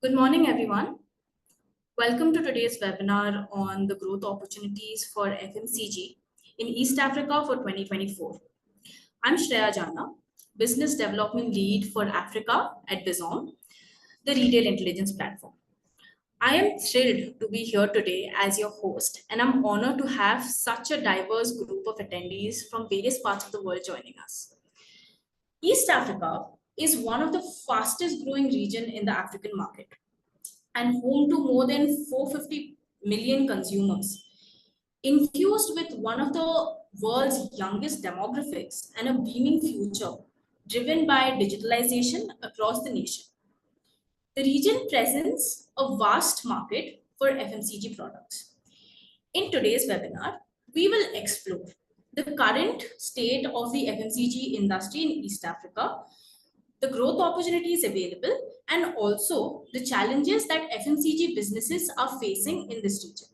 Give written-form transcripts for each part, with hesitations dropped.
Good morning, everyone. Welcome to today's webinar on the growth opportunities for FMCG in East Africa for 2024. I'm Shreya Jana, Business Development Lead for Africa at Bizom, the retail intelligence platform. I am thrilled to be here today as your host, and I'm honored to have such a diverse group of attendees from various parts of the world joining us. East Africa is one of the fastest growing region in the African market and home to more than 450 million consumers, infused with one of the world's youngest demographics and a beaming future driven by digitalization across the nation. The region presents a vast market for FMCG products. In today's webinar, we will explore the current state of the FMCG industry in East Africa, the growth opportunities available, and also the challenges that FMCG businesses are facing in this region.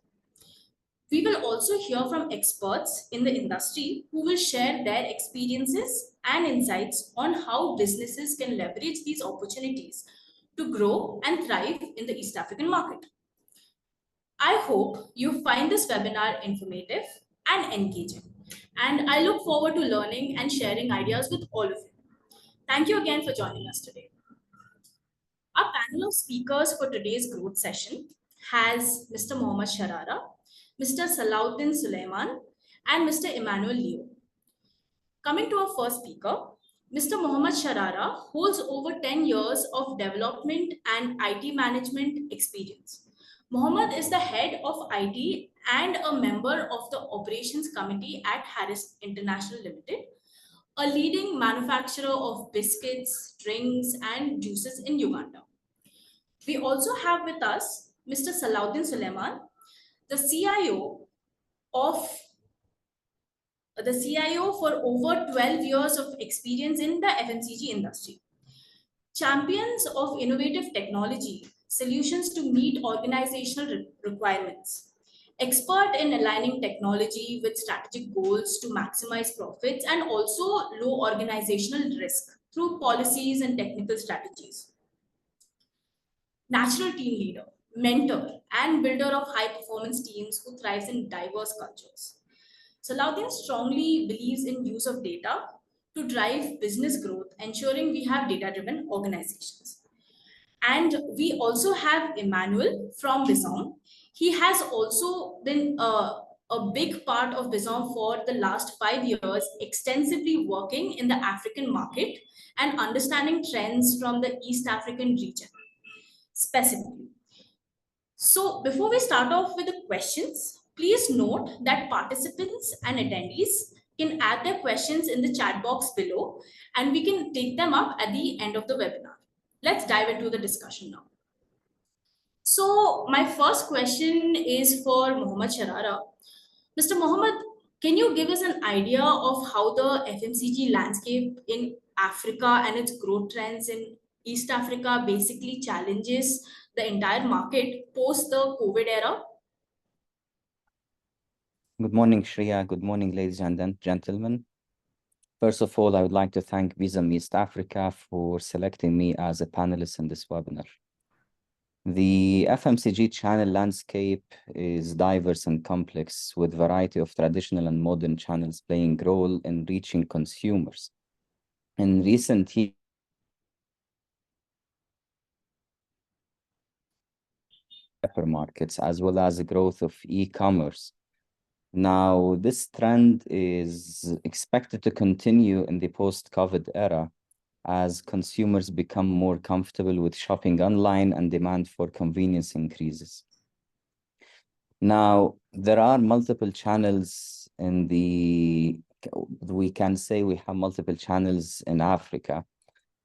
We will also hear from experts in the industry who will share their experiences and insights on how businesses can leverage these opportunities to grow and thrive in the East African market. I hope you find this webinar informative and engaging, and I look forward to learning and sharing ideas with all of you. Thank you again for joining us today. Our panel of speakers for today's growth session has Mr. Mohammad Sharara, Mr. Salauddin Suleiman, and Mr. Emmanuel Leo. Coming to our first speaker, Mr. Mohammad Sharara holds over 10 years of development and IT management experience. Mohammad is the head of IT and a member of the operations committee at Harris International Limited, a leading manufacturer of biscuits, drinks, and juices in Uganda. We also have with us Mr. Salauddin Suleiman, the CIO for over 12 years of experience in the FMCG industry. Champions of innovative technology solutions to meet organizational requirements. Expert in aligning technology with strategic goals to maximize profits and also low organizational risk through policies and technical strategies. Natural team leader, mentor, and builder of high performance teams who thrives in diverse cultures. Salauddin strongly believes in use of data to drive business growth, ensuring we have data-driven organizations. And we also have Emmanuel from Bizom. He has also been a big part of Bizom for the last 5 years, extensively working in the African market and understanding trends from the East African region specifically. So before we start off with the questions, please note that participants and attendees can add their questions in the chat box below and we can take them up at the end of the webinar. Let's dive into the discussion now. So my first question is for Mohammad Sharara. Mr. Mohammad, can you give us an idea of how the FMCG landscape in Africa and its growth trends in East Africa basically challenges the entire market post the COVID era? Good morning, Shreya. Good morning, ladies and gentlemen. First of all, I would like to thank Bizom East Africa for selecting me as a panelist in this webinar. The FMCG channel landscape is diverse and complex, with a variety of traditional and modern channels playing a role in reaching consumers. In recent years, markets, as well as the growth of e-commerce. Now, this trend is expected to continue in the post-COVID era as consumers become more comfortable with shopping online and demand for convenience increases. Now, there are multiple channels in we can say we have multiple channels in Africa.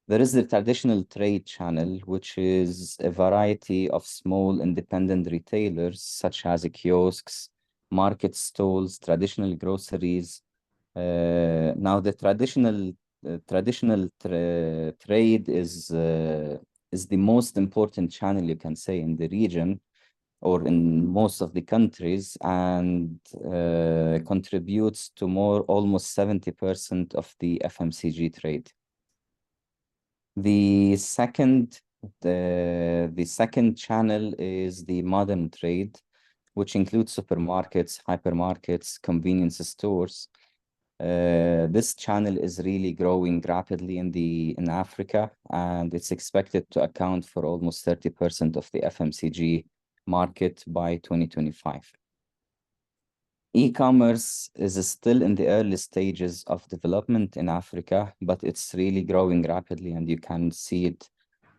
There is the traditional trade channel, which is a variety of small independent retailers, such as kiosks, market stalls, traditional groceries. Now, the traditional trade is the most important channel, you can say, in the region or in most of the countries, and contributes to almost 70% of the FMCG trade. The second The second channel is the modern trade, which includes supermarkets, hypermarkets, convenience stores. This channel is really growing rapidly in Africa, and it's expected to account for almost 30% of the FMCG market by 2025. E-commerce is still in the early stages of development in Africa, but it's really growing rapidly, and you can see it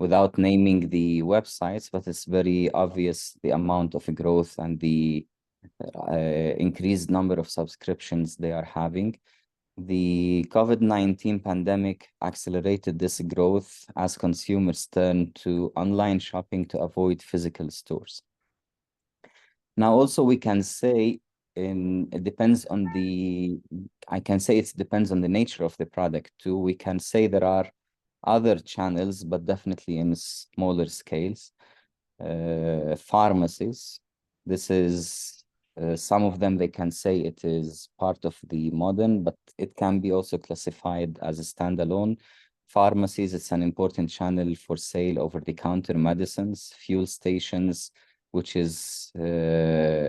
without naming the websites, but it's very obvious the amount of growth and the increased number of subscriptions they are having. The COVID-19 pandemic accelerated this growth as consumers turned to online shopping to avoid physical stores. Now, also we can say it depends on I can say it depends on the nature of the product too. We can say there are other channels, but definitely in smaller scales. Pharmacies, this is some of them, they can say it is part of the modern, but it can be also classified as a standalone. Pharmacies, it's an important channel for sale over-the-counter medicines, fuel stations, which is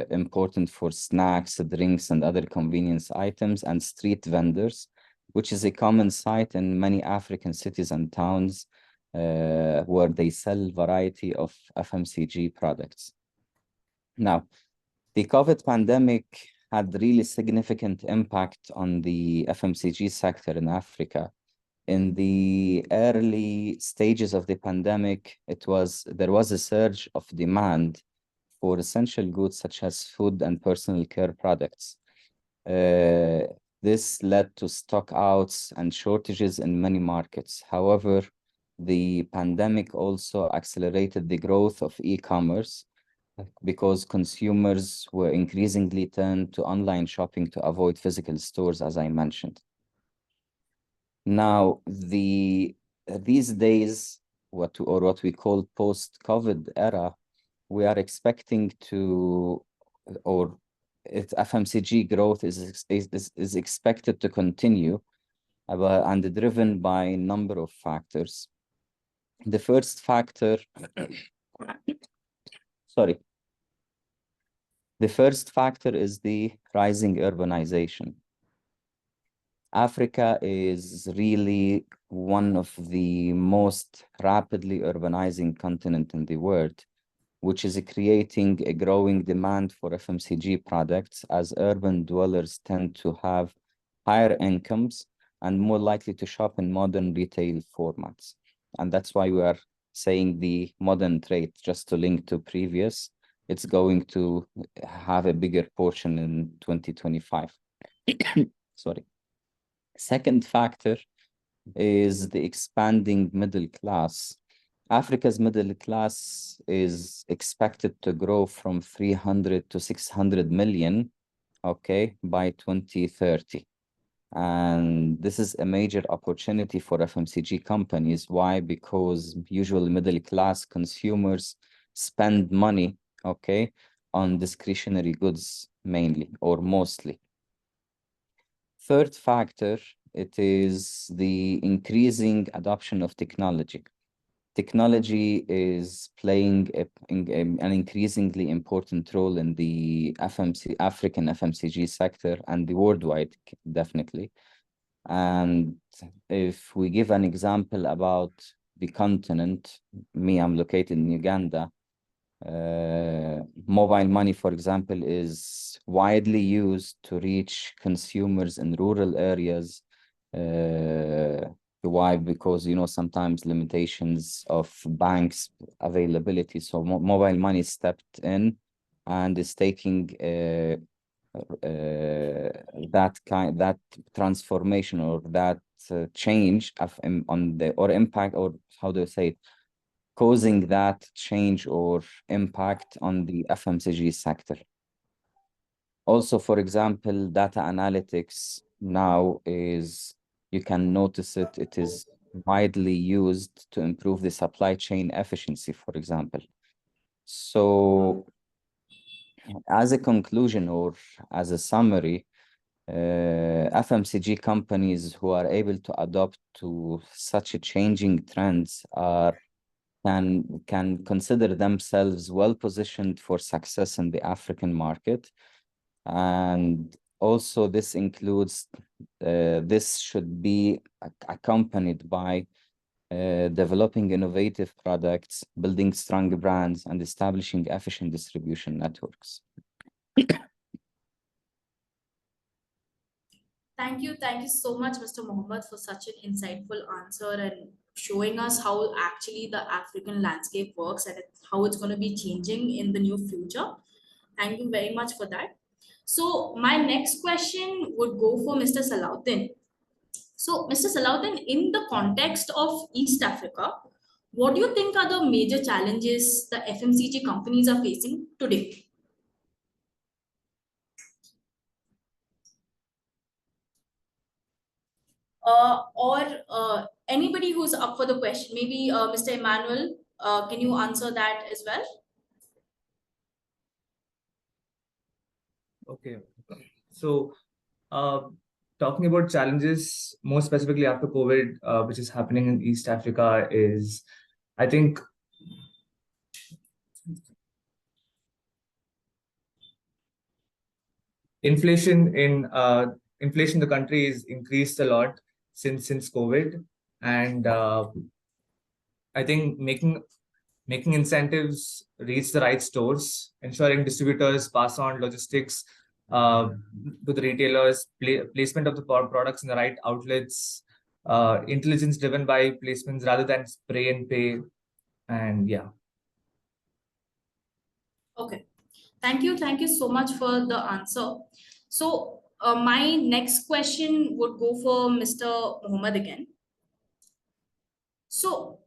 important for snacks, drinks, and other convenience items, and street vendors, which is a common sight in many African cities and towns where they sell variety of FMCG products. Now, the COVID pandemic had really significant impact on the FMCG sector in Africa. In the early stages of the pandemic, there was a surge of demand for essential goods such as food and personal care products. This led to stockouts and shortages in many markets. However, the pandemic also accelerated the growth of e-commerce because consumers were increasingly turned to online shopping to avoid physical stores, as I mentioned. Now, these days, what we call post-COVID era, we are expecting FMCG growth is expected to continue and driven by a number of factors. The first factor, sorry. The first factor is the rising urbanization. Africa is really one of the most rapidly urbanizing continent in the world, which is creating a growing demand for FMCG products as urban dwellers tend to have higher incomes and more likely to shop in modern retail formats. And that's why we are saying the modern trade, just to link to previous, it's going to have a bigger portion in 2025. Sorry. Second factor is the expanding middle class. Africa's middle class is expected to grow from 300 to 600 million, okay, by 2030. And this is a major opportunity for FMCG companies. Why? Because usually middle class consumers spend money, okay, on discretionary goods mainly or mostly. Third factor, it is the increasing adoption of technology. Technology is playing an increasingly important role in the African FMCG sector and the worldwide, definitely. And if we give an example about the continent, I'm located in Uganda. Mobile money, for example, is widely used to reach consumers in rural areas. Why? Because, sometimes limitations of banks availability. So mobile money stepped in and is taking that transformation or that change or impact, or how do you say it, causing that change or impact on the FMCG sector. Also, for example, data analytics now you can notice it is widely used to improve the supply chain efficiency, for example. So as a conclusion or as a summary, FMCG companies who are able to adapt to such a changing trends are can consider themselves well positioned for success in the African market. And also this includes, this should be accompanied by developing innovative products, building strong brands, and establishing efficient distribution networks. Thank you so much, Mr. Mohammed, for such an insightful answer and showing us how actually the African landscape works and how it's going to be changing in the near future. Thank you very much for that. So, my next question would go for Mr. Salahuddin. So, Mr. Salahuddin, in the context of East Africa, what do you think are the major challenges the FMCG companies are facing today? Or anybody who's up for the question, maybe Mr. Emmanuel, can you answer that as well? Okay. So, talking about challenges, more specifically after COVID, which is happening in East Africa, is I think inflation in the country is increased a lot since COVID, and I think making incentives reach the right stores, ensuring distributors pass on logistics uh, to the retailers, placement of the products in the right outlets, intelligence driven by placements rather than spray and pay, and yeah. Okay. Thank you so much for the answer. So, my next question would go for Mr. Mohammed again. So,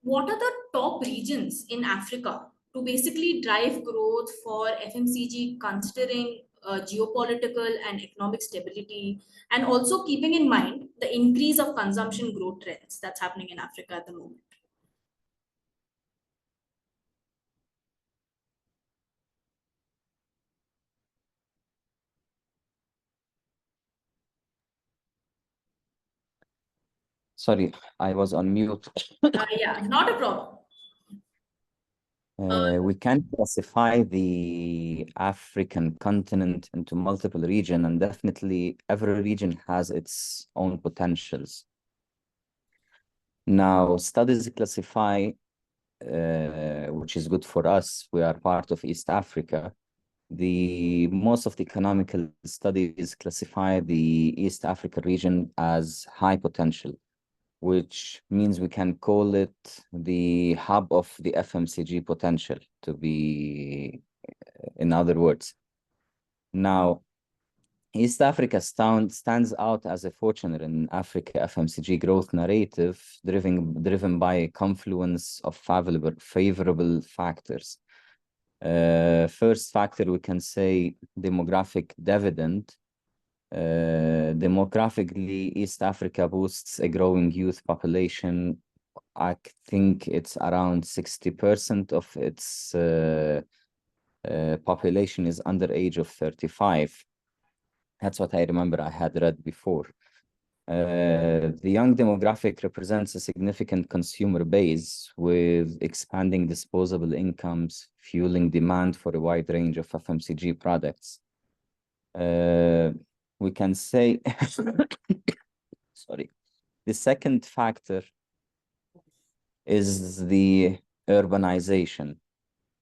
what are the top regions in Africa to basically drive growth for FMCG, considering geopolitical and economic stability, and also keeping in mind the increase of consumption growth trends that's happening in Africa at the moment? Sorry, I was on mute. Yeah, not a problem. We can classify the African continent into multiple regions, and definitely every region has its own potentials. Now, studies classify, which is good for us. We are part of East Africa. Most of the economical studies classify the East Africa region as high potential, which means we can call it the hub of the FMCG potential, to be, in other words. Now, East Africa stands out as a forerunner in Africa FMCG growth narrative, driven by a confluence of favorable factors. First factor, we can say demographic dividend. Demographically, East Africa boasts a growing youth population. I think it's around 60% of its population is under age of 35. That's what I remember I had read before. The young demographic represents a significant consumer base with expanding disposable incomes, fueling demand for a wide range of FMCG products. We can say, sorry, the second factor is the urbanization.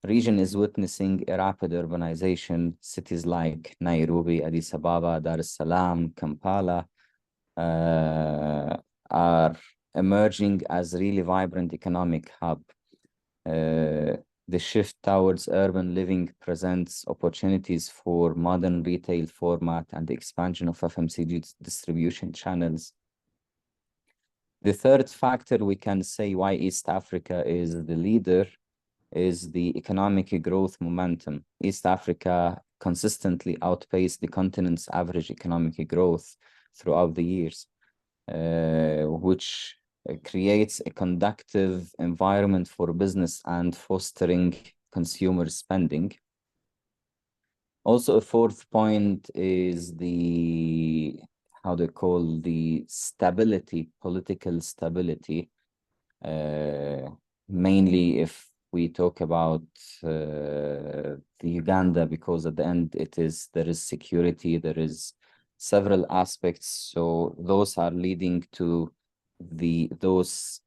Region is witnessing a rapid urbanization. Cities like Nairobi, Addis Ababa, Dar es Salaam, Kampala are emerging as really vibrant economic hub. The shift towards urban living presents opportunities for modern retail format and the expansion of FMCG distribution channels. The third factor we can say why East Africa is the leader is the economic growth momentum. East Africa consistently outpaced the continent's average economic growth throughout the years, which creates a conducive environment for business and fostering consumer spending. Also, a fourth point is the, how they call, the stability, political stability. mainly if we talk about the Uganda, because at the end there is security, there is several aspects. So those are leading to those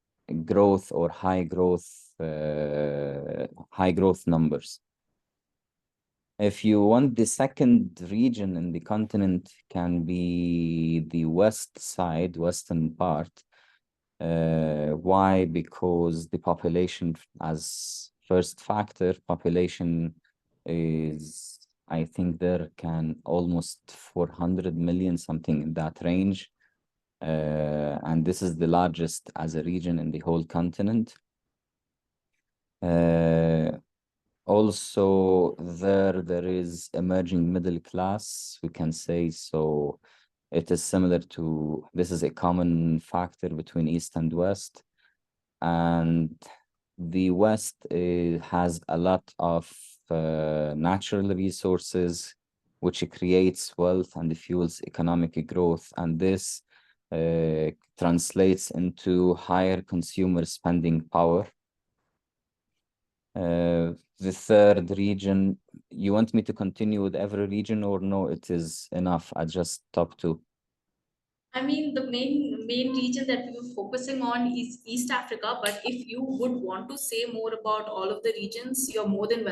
growth or high growth numbers. If you want, the second region in the continent can be the west side, western part. Why? Because the population, as first factor, population is, I think there can almost 400 million, something in that range. And this is the largest as a region in the whole continent. Also, there is emerging middle class, we can say. So it is similar to, this is a common factor between East and West. And the West has a lot of natural resources, which creates wealth and fuels economic growth. And this translates into higher consumer spending power. The third region, you want me to continue with every region or no, it is enough? I just top two. I mean, the main region that we were focusing on is East Africa, but if you would want to say more about all of the regions, you're more than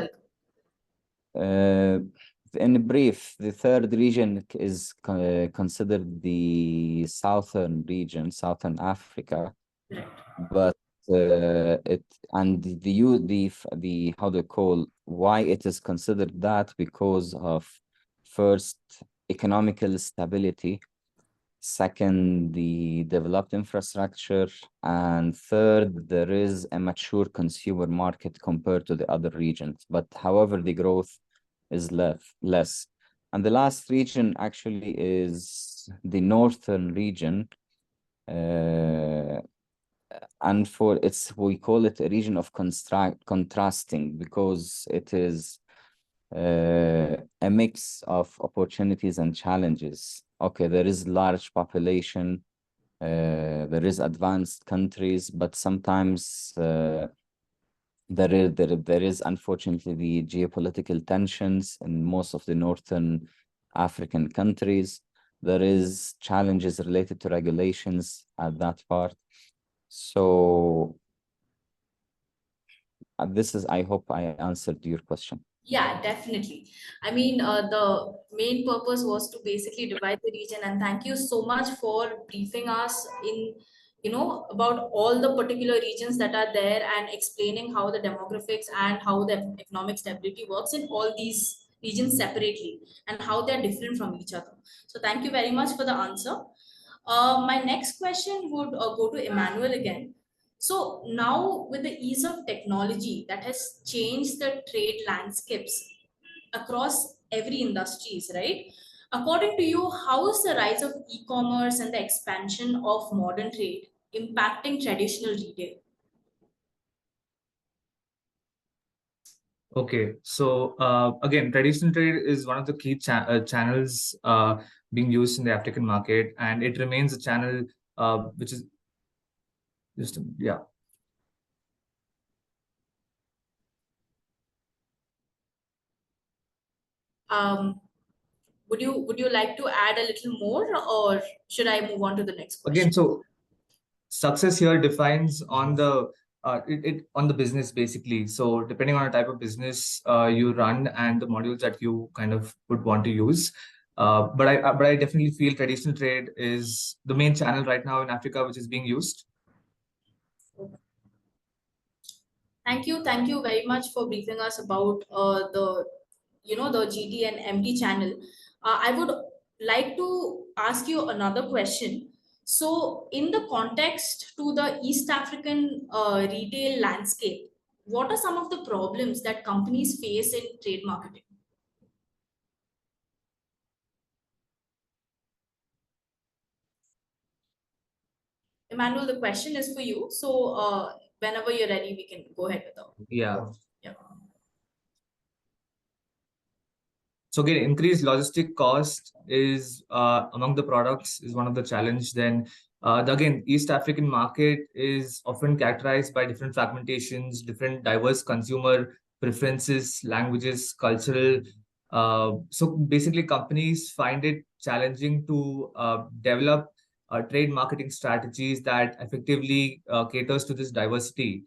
welcome. In brief, the third region is considered the southern region, Southern Africa, Right. but it and the how they call why it is considered that, because of first, economical stability, second, the developed infrastructure, and third, there is a mature consumer market compared to the other regions. But however, the growth is less. And the last region actually is the northern region. And we call it a region of contrasting, because it is a mix of opportunities and challenges. Okay, there is large population, there is advanced countries, but sometimes there is unfortunately the geopolitical tensions in most of the northern African countries. There is challenges related to regulations at that part. So this is, I hope I answered your question. Yeah, definitely. I mean, the main purpose was to basically divide the region, and thank you so much for briefing us in, about all the particular regions that are there and explaining how the demographics and how the economic stability works in all these regions separately and how they're different from each other. So thank you very much for the answer. My next question would go to Emmanuel again. So now with the ease of technology that has changed the trade landscapes across every industries, right? According to you, how is the rise of e-commerce and the expansion of modern trade impacting traditional retail? Okay, so again, traditional trade is one of the key channels being used in the African market, and it remains a channel which is just yeah. Um, would you like to add a little more, or should I move on to the next question? Again, so success here defines on the on the business basically. So depending on the type of business you run and the modules that you kind of would want to use. But I definitely feel traditional trade is the main channel right now in Africa which is being used. Thank you very much for briefing us about the GT and MT channel. I would like to ask you another question. So, in the context to the East African retail landscape, what are some of the problems that companies face in trade marketing? Emmanuel, the question is for you. So, whenever you're ready, we can go ahead with the Yeah. yeah. So again, increased logistic cost is among the products is one of the challenge. Then Again, East African market is often characterized by different fragmentations, different diverse consumer preferences, languages, cultural. So basically, companies find it challenging to develop trade marketing strategies that effectively caters to this diversity.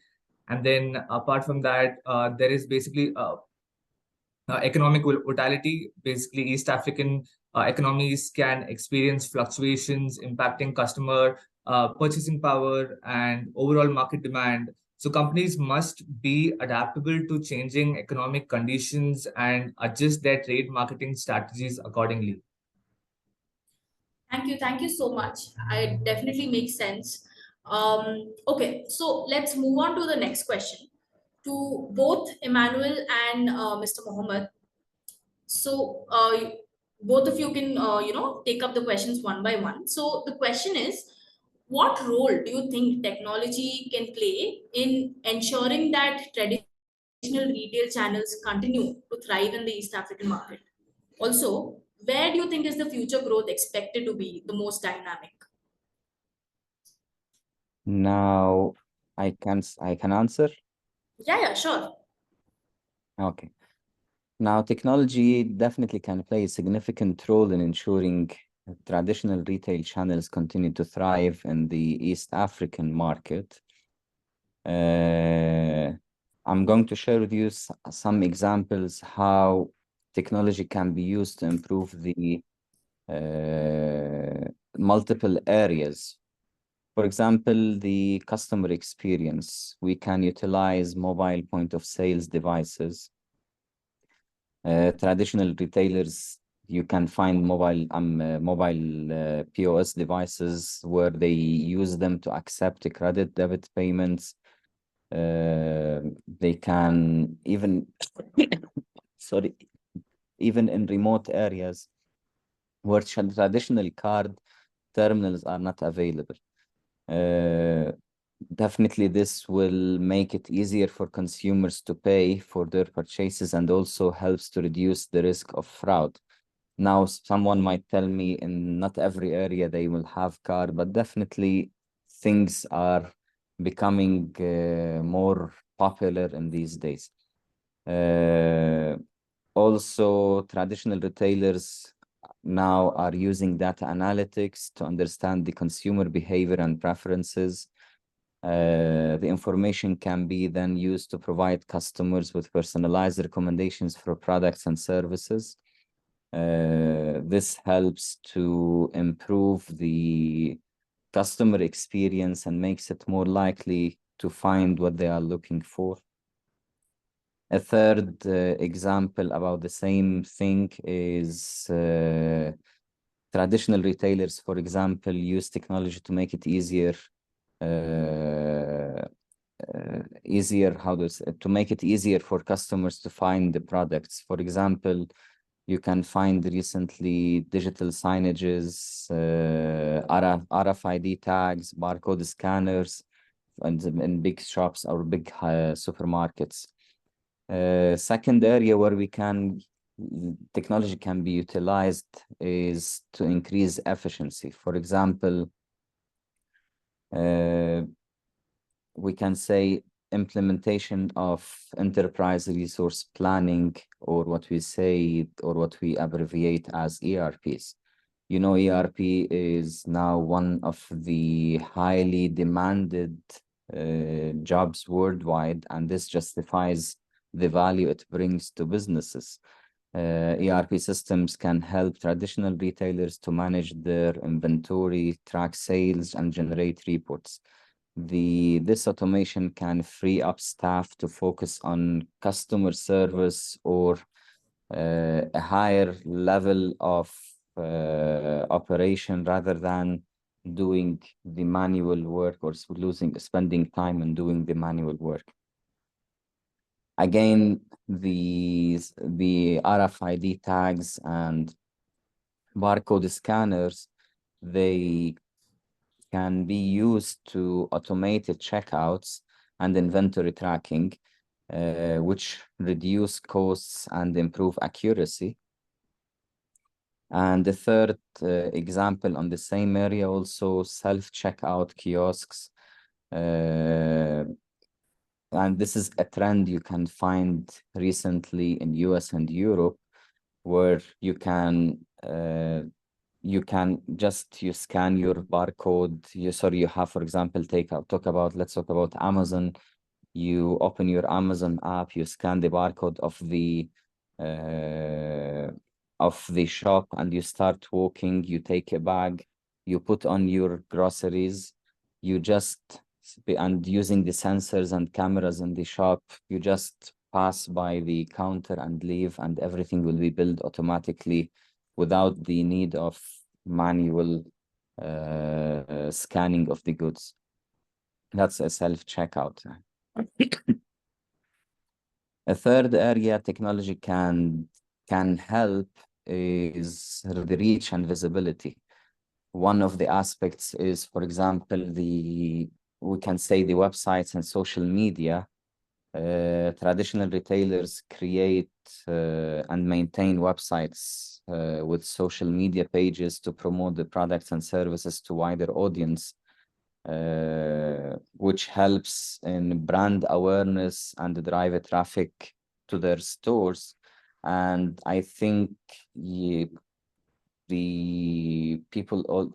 And then apart from that, there is basically economic volatility. Basically, East African economies can experience fluctuations impacting customer purchasing power and overall market demand. So companies must be adaptable to changing economic conditions and adjust their trade marketing strategies accordingly. Thank you so much. I definitely makes sense. Okay, so let's move on to the next question to both Emmanuel and Mr. Mohammed. So both of you can take up the questions one by one. So the question is, what role do you think technology can play in ensuring that traditional retail channels continue to thrive in the East African market? Also, where do you think is the future growth expected to be the most dynamic? Now, I can answer. Yeah, sure. Okay. Now, technology definitely can play a significant role in ensuring traditional retail channels continue to thrive in the East African market. I'm going to share with you some examples how technology can be used to improve the multiple areas. For example, the customer experience. We can utilize mobile point of sales devices. Traditional retailers, you can find mobile POS devices where they use them to accept credit debit payments. They can even, sorry, even in remote areas where traditional card terminals are not available. Definitely, this will make it easier for consumers to pay for their purchases and also helps to reduce the risk of fraud. Now, someone might tell me in not every area they will have card, but definitely things are becoming more popular in these days. Also, traditional retailers now are using data analytics to understand the consumer behavior and preferences. The information can be then used to provide customers with personalized recommendations for products and services. This helps to improve the customer experience and makes it more likely to find what they are looking for. A third example about the same thing is traditional retailers, for example, use technology to make it easier to make it easier for customers to find the products. For example, you can find recently digital signages, RFID tags, barcode scanners, and in big shops or big supermarkets. Second area where technology can be utilized is to increase efficiency. For example, we can say implementation of enterprise resource planning, or what we abbreviate as ERPs. You know, ERP is now one of the highly demanded jobs worldwide, and this justifies the value it brings to businesses. ERP systems can help traditional retailers to manage their inventory, track sales, and generate reports. This automation can free up staff to focus on customer service or a higher level of operation rather than doing the manual work or spending time on doing the manual work. Again, the RFID tags and barcode scanners, they can be used to automate checkouts and inventory tracking, which reduce costs and improve accuracy. And the third example on the same area, also self-checkout kiosks. And this is a trend you can find recently in US and Europe, where you can just you scan your barcode. You have, for example, let's talk about Amazon. You open your Amazon app, you scan the barcode uh, of the shop, and you start walking. You take a bag, you put on your groceries, you just and using the sensors and cameras in the shop, you just pass by the counter and leave, and everything will be billed automatically without the need of manual scanning of the goods. That's a self-checkout. A third area technology can help is the reach and visibility. One of the aspects is, for example, we can say the websites and social media. Traditional retailers create and maintain websites with social media pages to promote the products and services to wider audience, which helps in brand awareness and drive traffic to their stores. And I think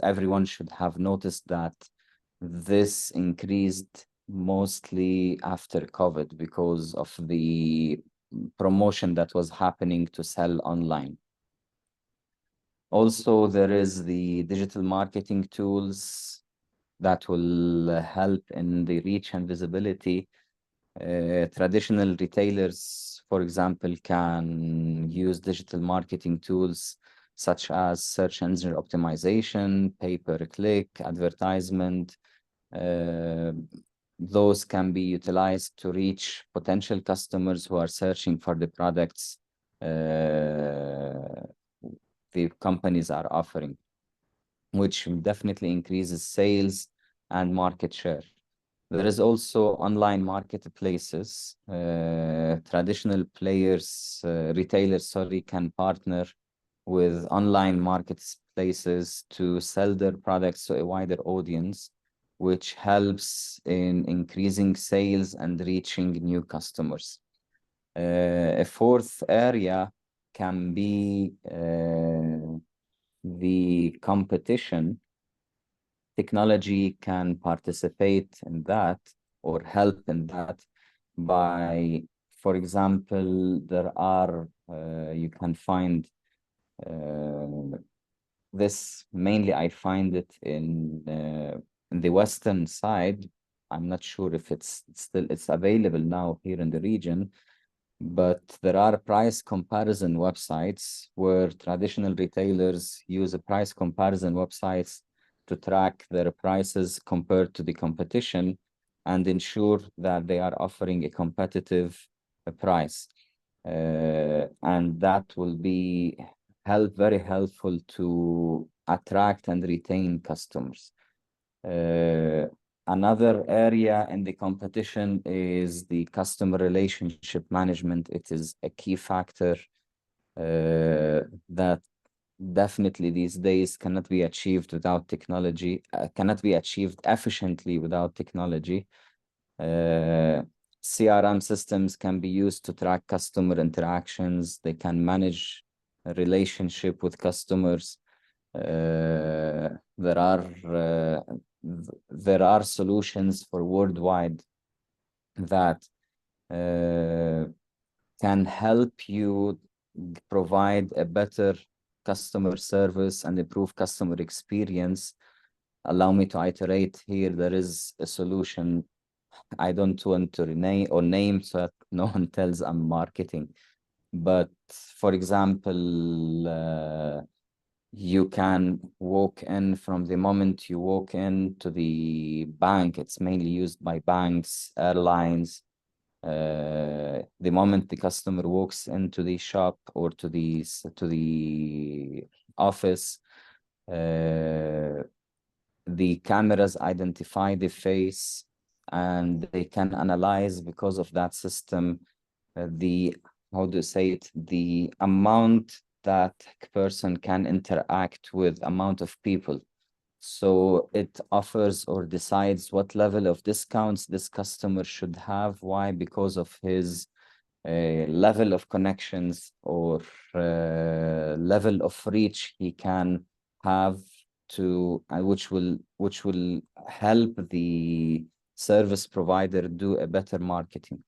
everyone should have noticed that this increased mostly after COVID because of the promotion that was happening to sell online. Also, there is the digital marketing tools that will help in the reach and visibility. Traditional retailers, for example, can use digital marketing tools such as search engine optimization, pay-per-click, advertisement. Those can be utilized to reach potential customers who are searching for the products the companies are offering, which definitely increases sales and market share. There is also online marketplaces. Traditional retailers, can partner with online marketplaces to sell their products to a wider audience, which helps in increasing sales and reaching new customers. A fourth area can be the competition. Technology can participate in that or help in that by, for example, you can find this mainly, I find it in the Western side. I'm not sure if it's available now here in the region, but there are price comparison websites where traditional retailers use a price comparison websites to track their prices compared to the competition and ensure that they are offering a competitive price. And that will be very helpful to attract and retain customers. Another area in the competition is the customer relationship management. It is a key factor that definitely these days cannot be achieved without technology, cannot be achieved efficiently without technology. CRM systems can be used to track customer interactions. They can manage a relationship with customers. There are solutions for worldwide that can help you provide a better customer service and improve customer experience. Allow me to iterate here. There is a solution. I don't want to name so that no one tells I'm marketing. But for example, you can walk in from the moment you walk in to the bank. It's mainly used by banks, airlines. The moment the customer walks into the shop or to the office, the cameras identify the face and they can analyze, because of that system, the amount that person can interact with amount of people. So it offers or decides what level of discounts this customer should have. Why? Because of his level of connections or level of reach he can have to, which will help the service provider do a better marketing.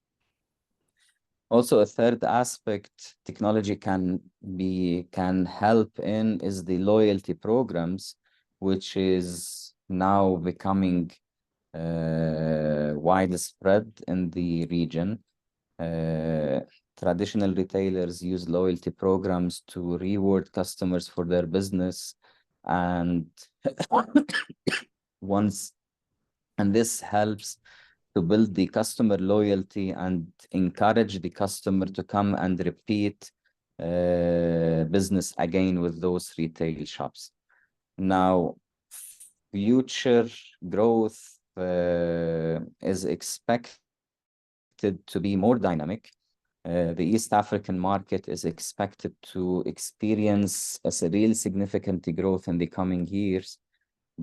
Also, a third aspect technology can help in is the loyalty programs, which is now becoming widespread in the region. Traditional retailers use loyalty programs to reward customers for their business, and once and this helps to build the customer loyalty and encourage the customer to come and repeat business again with those retail shops. Now, future growth is expected to be more dynamic. The East African market is expected to experience a real significant growth in the coming years,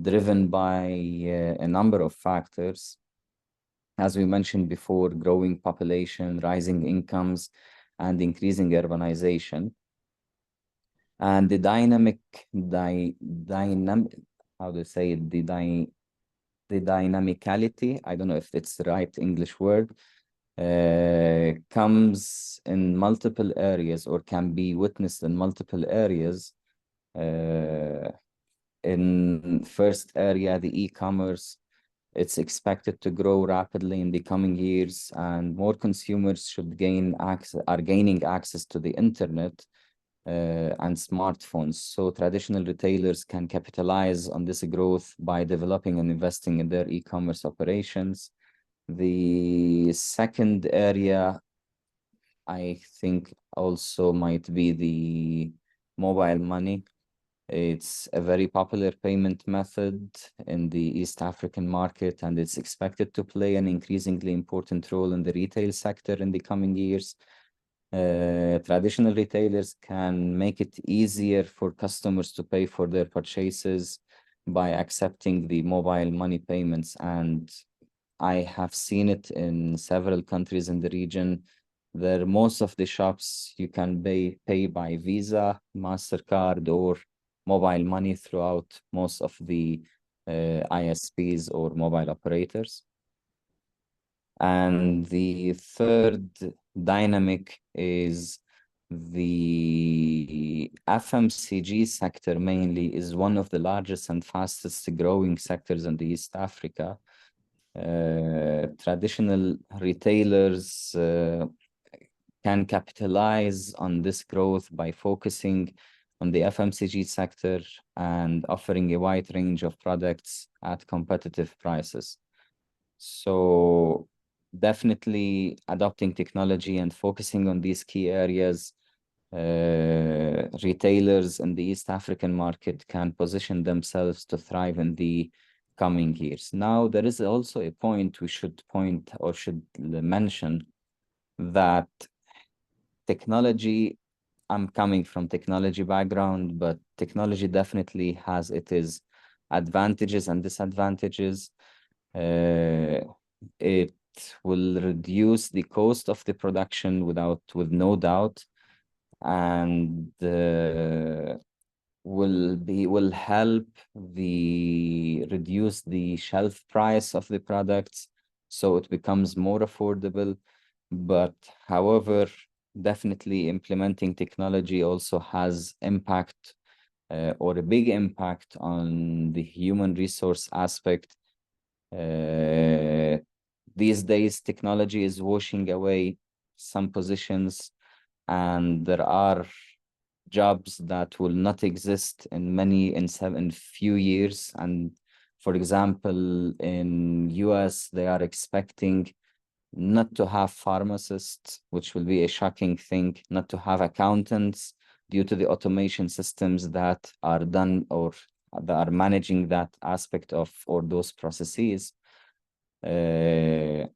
driven by a number of factors. As we mentioned before, growing population, rising incomes, and increasing urbanization. And the how do you say it? The dynamicality, I don't know if it's the right English word, comes in multiple areas or can be witnessed in multiple areas. In first area, the e-commerce, it's expected to grow rapidly in the coming years, and more consumers are gaining access to the internet and smartphones. So traditional retailers can capitalize on this growth by developing and investing in their e-commerce operations. The second area, I think, also might be the mobile money. It's a very popular payment method in the East African market, and it's expected to play an increasingly important role in the retail sector in the coming years. Traditional retailers can make it easier for customers to pay for their purchases by accepting the mobile money payments, and I have seen it in several countries in the region. Most of the shops you can pay by Visa, MasterCard, or mobile money throughout most of the ISPs or mobile operators. And the third dynamic is the FMCG sector mainly is one of the largest and fastest growing sectors in the East Africa. Traditional retailers can capitalize on this growth by focusing on the FMCG sector and offering a wide range of products at competitive prices. So definitely adopting technology and focusing on these key areas, retailers in the East African market can position themselves to thrive in the coming years. Now, there is also a point we should mention that technology, I'm coming from technology background, but technology definitely has its advantages and disadvantages. It will reduce the cost of the production with no doubt, and will help reduce the shelf price of the products, so it becomes more affordable. But however, definitely implementing technology also has impact or a big impact on the human resource aspect. These days, technology is washing away some positions, and there are jobs that will not exist in few years. And for example, in US, they are expecting not to have pharmacists, which will be a shocking thing, not to have accountants due to the automation systems that are done or that are managing that aspect of or those processes. There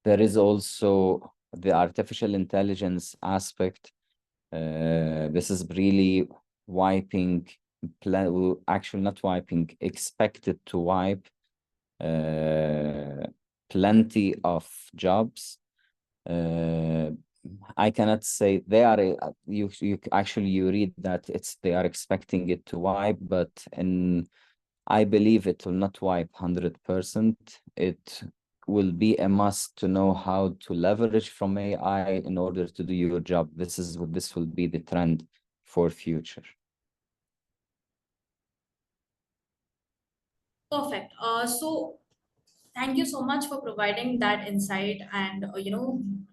is also the artificial intelligence aspect. This is really wiping, actually not wiping, expected to wipe plenty of jobs. I cannot say they are you actually you read that they are expecting it to wipe, but I believe it will not wipe 100%. It will be a must to know how to leverage from AI in order to do your job. This will be the trend for future. Perfect. So thank you so much for providing that insight and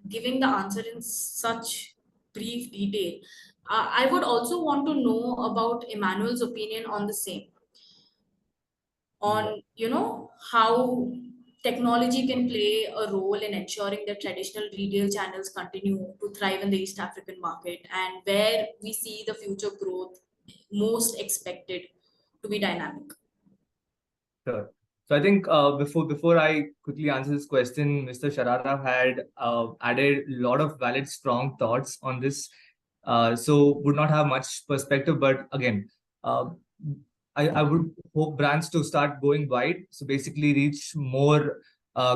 giving the answer in such brief detail. I would also want to know about Emmanuel's opinion on the same, on how technology can play a role in ensuring that traditional retail channels continue to thrive in the East African market, and where we see the future growth most expected to be dynamic. Sure. So I think before I quickly answer this question, Mr. Sharara had added a lot of valid, strong thoughts on this. So would not have much perspective, but again, uh, I would hope brands to start going wide. So basically, reach more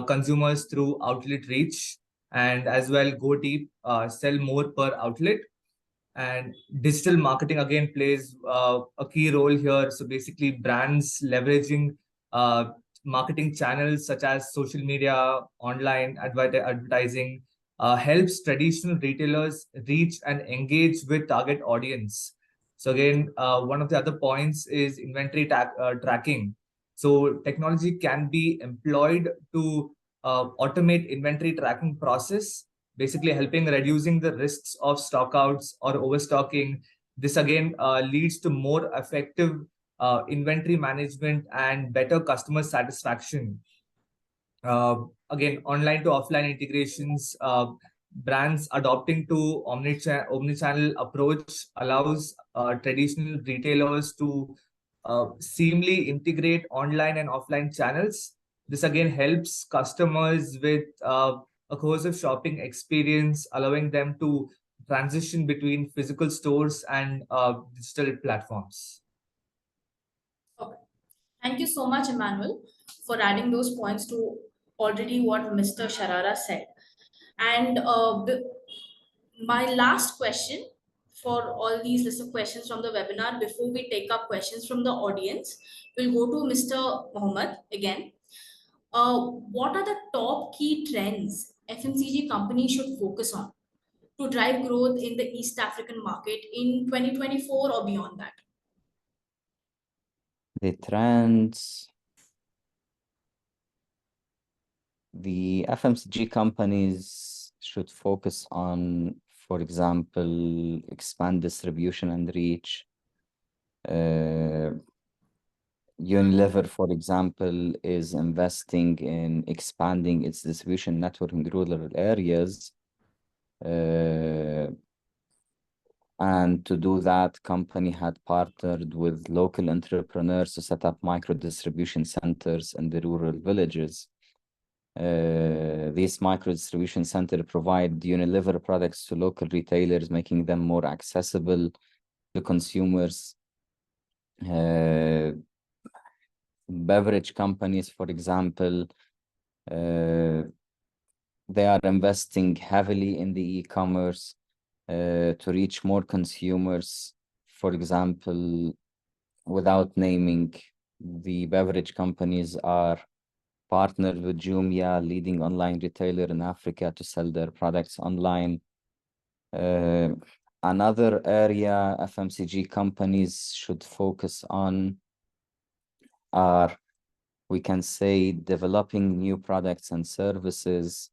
consumers through outlet reach, and as well go deep, sell more per outlet. And digital marketing again plays a key role here. So basically, brands leveraging uh, marketing channels such as social media, online advertising helps traditional retailers reach and engage with target audience. So again, one of the other points is inventory tracking. So technology can be employed to automate inventory tracking process, basically helping reducing the risks of stockouts or overstocking. This again leads to more effective inventory management and better customer satisfaction. Uh, Again, online to offline integrations, brands adopting to omnichannel approach allows traditional retailers to seamlessly integrate online and offline channels. This again helps customers with a cohesive shopping experience, allowing them to transition between physical stores and digital platforms. Okay. Thank you so much, Emmanuel, for adding those points to already what Mr. Sharara said. And my last question for all these list of questions from the webinar, before we take up questions from the audience, we'll go to Mr. Mohammed again. What are the top key trends FMCG companies should focus on to drive growth in the East African market in 2024 or beyond that? The trends, the FMCG companies should focus on, for example, expand distribution and reach. Unilever, for example, is investing in expanding its distribution network in rural areas. And to do that, company had partnered with local entrepreneurs to set up micro distribution centers in the rural villages. These micro distribution centers provide Unilever products to local retailers, making them more accessible to consumers. Beverage companies, for example, they are investing heavily in the e-commerce to reach more consumers. For example, without naming, the beverage companies are partnered with Jumia, leading online retailer in Africa, to sell their products online. Another area FMCG companies should focus on are, we can say, developing new products and services.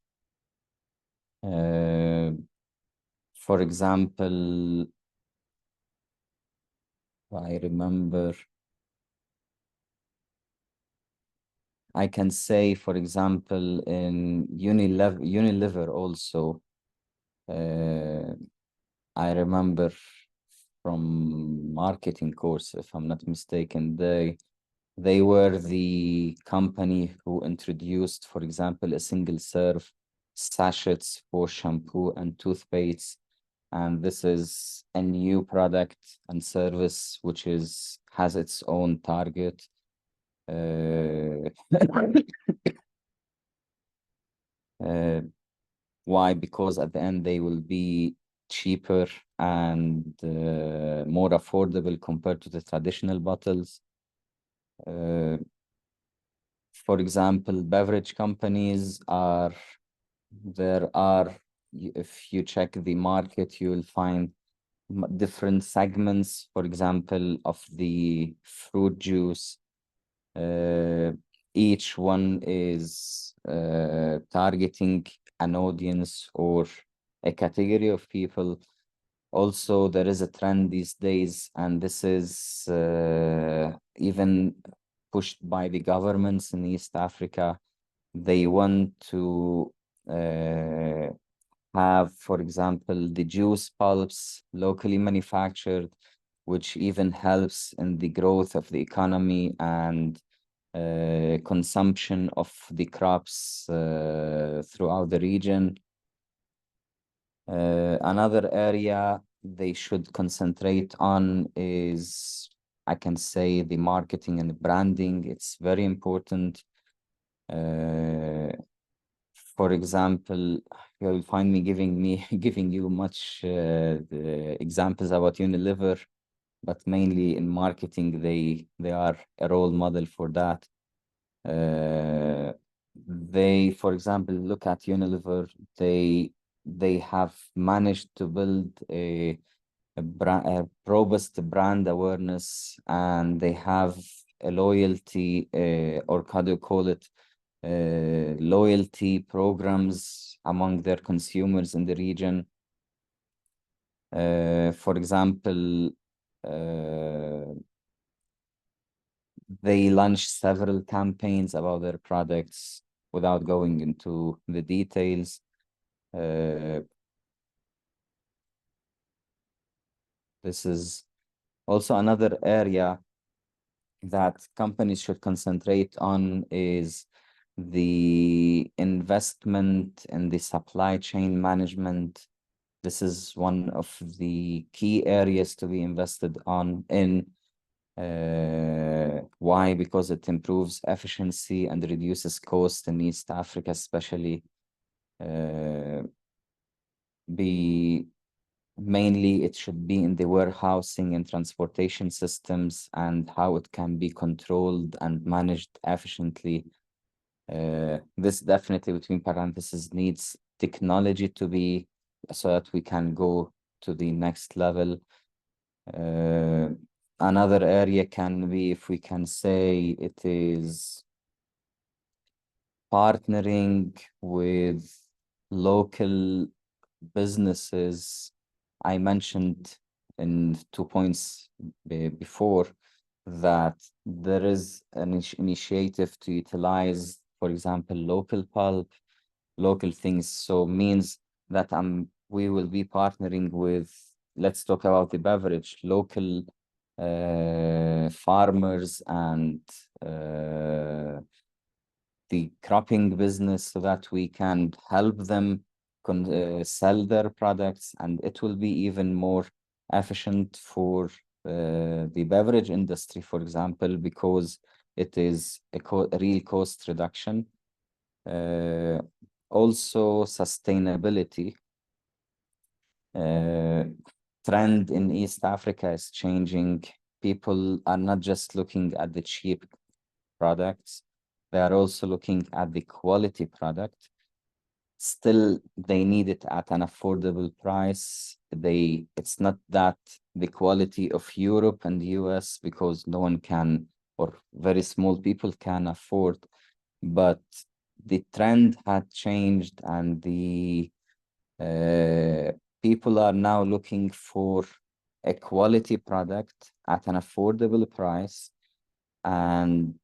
For example, I remember, I can say, for example, in Unilever also, I remember from marketing course, if I'm not mistaken, they were the company who introduced, for example, a single serve sachets for shampoo and toothpaste and this is a new product and service which has its own target. Why? Because at the end they will be cheaper and more affordable compared to the traditional bottles. For example, beverage companies if you check the market, you will find different segments, for example, of the fruit juice. Each one is targeting an audience or a category of people. Also, there is a trend these days, and this is even pushed by the governments in East Africa. They want to have, for example, the juice pulps locally manufactured, which even helps in the growth of the economy and consumption of the crops throughout the region. Another area they should concentrate on is, I can say, the marketing and branding. It's very important. For example, you'll find me giving you much the examples about Unilever, but mainly in marketing, they are a role model for that. For example, look at Unilever. They have managed to build a robust brand awareness, and they have a loyalty, or how do you call it, loyalty programs among their consumers in the region. For example, they launched several campaigns about their products without going into the details. This is also another area that companies should concentrate on, is the investment in the supply chain management. This is one of the key areas to be invested in. Why? Because it improves efficiency and reduces cost in East Africa, especially. Mainly, it should be in the warehousing and transportation systems and how it can be controlled and managed efficiently. This definitely, between parentheses, needs technology to be so that we can go to the next level. Another area can be, if we can say, it is partnering with local businesses. I mentioned in 2 points before that there is an initiative to utilize, for example, local pulp, local things. So means that we will be partnering with, let's talk about the beverage, local farmers and the cropping business, so that we can help them sell their products, and it will be even more efficient for the beverage industry, for example, because it is a real cost reduction. Also, sustainability trend in East Africa is changing. People are not just looking at the cheap products, they are also looking at the quality product. Still, they need it at an affordable price. It's not that the quality of Europe and the US, because no one can, or very small people can afford, but the trend had changed, and the people are now looking for a quality product at an affordable price. And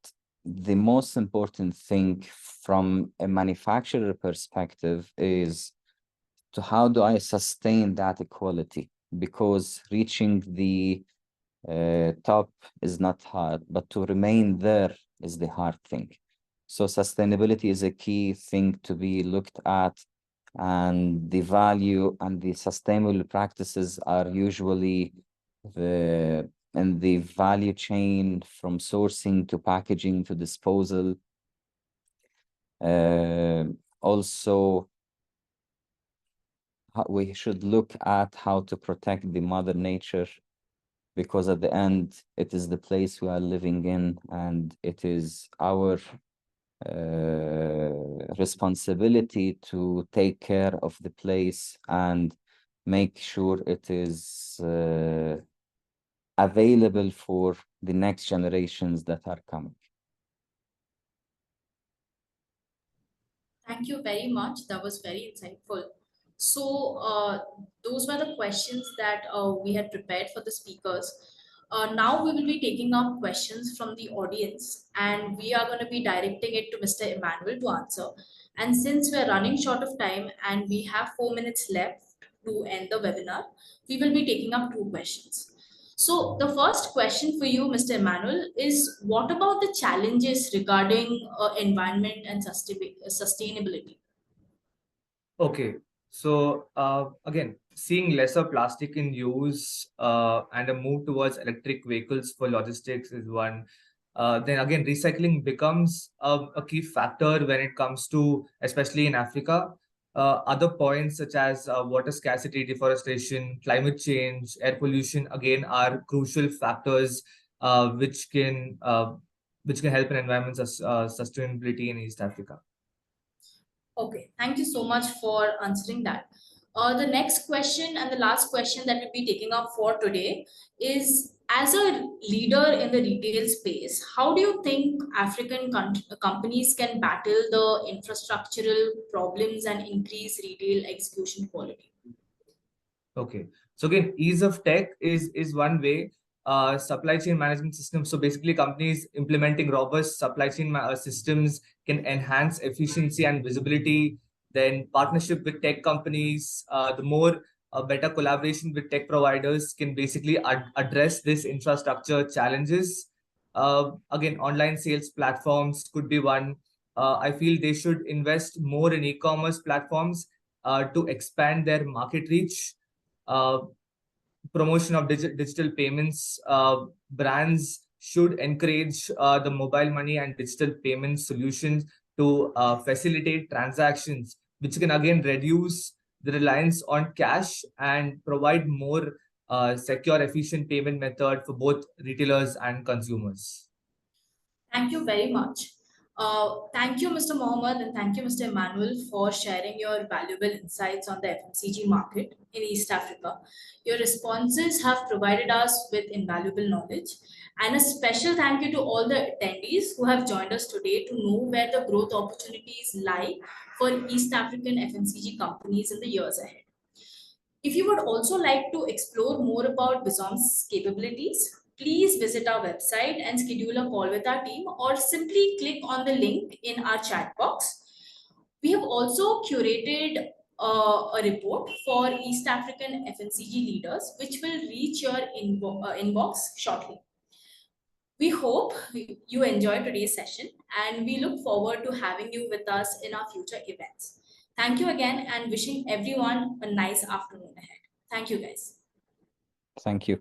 the most important thing from a manufacturer perspective is to how do I sustain that equality? Because reaching the top is not hard, but to remain there is the hard thing. So sustainability is a key thing to be looked at, and the value and the sustainable practices are usually in the value chain from sourcing to packaging to disposal. Also, we should look at how to protect the mother nature, because at the end, it is the place we are living in, and it is our responsibility to take care of the place and make sure it is available for the next generations that are coming. Thank you very much. That was very insightful. So, those were the questions that we had prepared for the speakers. Now we will be taking up questions from the audience, and we are going to be directing it to Mr. Emmanuel to answer. And since we are running short of time and we have 4 minutes left to end the webinar, we will be taking up two questions. So the first question for you, Mr. Emmanuel, is what about the challenges regarding environment and sustainability? Okay, so again, seeing lesser plastic in use and a move towards electric vehicles for logistics is one. Then again, recycling becomes a key factor when it comes to, especially in Africa. Other points such as water scarcity, deforestation, climate change, air pollution, again, are crucial factors which can help in environment sustainability in East Africa. Okay, thank you so much for answering that. The next question and the last question that we'll be taking up for today is, as a leader in the retail space, how do you think African companies can battle the infrastructural problems and increase retail execution quality? Okay. So again, ease of tech is one way. Supply chain management systems. So basically, companies implementing robust supply chain systems can enhance efficiency and visibility. Then partnership with tech companies, the more better collaboration with tech providers can basically address this infrastructure challenges. Again, online sales platforms could be one. I feel they should invest more in e-commerce platforms to expand their market reach. uh, Promotion of digital payments. Brands should encourage the mobile money and digital payment solutions to facilitate transactions, which can again reduce the reliance on cash and provide more secure, efficient payment method for both retailers and consumers. Thank you very much. Thank you, Mr. Mohammed, and thank you, Mr. Emmanuel, for sharing your valuable insights on the FMCG market in East Africa. Your responses have provided us with invaluable knowledge. And a special thank you to all the attendees who have joined us today to know where the growth opportunities lie for East African FMCG companies in the years ahead. If you would also like to explore more about Bizom's capabilities, please visit our website and schedule a call with our team, or simply click on the link in our chat box. We have also curated a report for East African FMCG leaders, which will reach your inbox shortly. We hope you enjoyed today's session, and we look forward to having you with us in our future events. Thank you again, and wishing everyone a nice afternoon ahead. Thank you, guys. Thank you.